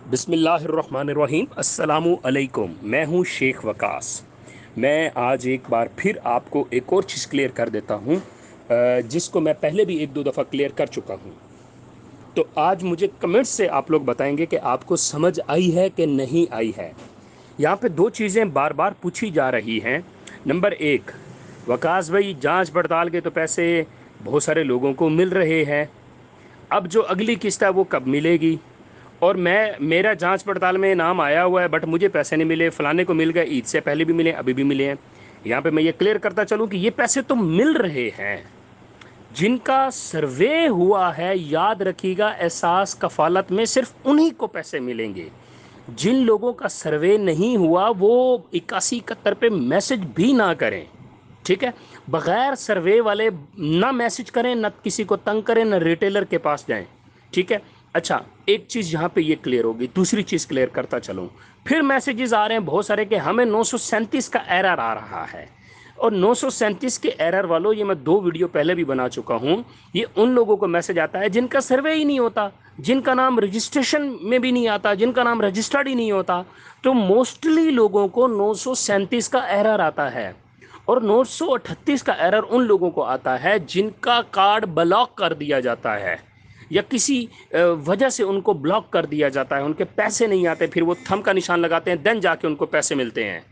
बिस्मिल्लाहिर्रहमानिर्रहीम अस्सलामु अलैकुम। मैं हूं शेख वकास। मैं आज एक बार फिर आपको एक और चीज़ क्लियर कर देता हूं, जिसको मैं पहले भी एक दो दफ़ा क्लियर कर चुका हूं। तो आज मुझे कमेंट्स से आप लोग बताएंगे कि आपको समझ आई है कि नहीं आई है। यहाँ पे दो चीज़ें बार बार पूछी जा रही हैं। नंबर एक, वकास भाई जांच पड़ताल के तो पैसे बहुत सारे लोगों को मिल रहे हैं, अब जो अगली किस्त है वो कब मिलेगी? और मेरा जांच पड़ताल में नाम आया हुआ है बट मुझे पैसे नहीं मिले, फलाने को मिल गए, ईद से पहले भी मिले, अभी भी मिले हैं। यहाँ पे मैं ये क्लियर करता चलूँ कि ये पैसे तो मिल रहे हैं। जिनका सर्वे हुआ है, याद रखिएगा, एहसास कफालत में सिर्फ उन्हीं को पैसे मिलेंगे। जिन लोगों का सर्वे नहीं हुआ वो 8171 पे मैसेज भी ना करें, ठीक है? बगैर सर्वे वाले ना मैसेज करें, ना किसी को तंग करें, ना रिटेलर के पास जाएं, ठीक है? अच्छा, एक चीज़ यहाँ पे ये क्लियर होगी। दूसरी चीज़ क्लियर करता चलूँ, फिर मैसेजेस आ रहे हैं बहुत सारे कि हमें 937 का एरर आ रहा है। और 937 के एरर वालों, ये मैं 2 वीडियो पहले भी बना चुका हूँ। ये उन लोगों को मैसेज आता है जिनका सर्वे ही नहीं होता, जिनका नाम रजिस्ट्रेशन में भी नहीं आता, जिनका नाम रजिस्टर्ड ही नहीं होता। तो मोस्टली लोगों को 937 का एरर आता है, और 938 का एरर उन लोगों को आता है जिनका कार्ड ब्लॉक कर दिया जाता है, या किसी वजह से उनको ब्लॉक कर दिया जाता है, उनके पैसे नहीं आते, फिर वो थंब का निशान लगाते हैं, देन जाके उनको पैसे मिलते हैं,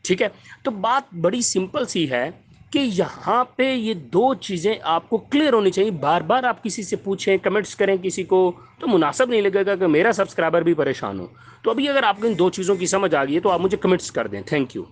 ठीक है? तो बात बड़ी सिंपल सी है कि यहाँ पे ये दो चीज़ें आपको क्लियर होनी चाहिए। बार बार आप किसी से पूछें, कमेंट्स करें किसी को, तो मुनासिब नहीं लगेगा कि मेरा सब्सक्राइबर भी परेशान हो। तो अभी अगर आपको इन दो चीज़ों की समझ आ गई है तो आप मुझे कमेंट्स कर दें। Thank you.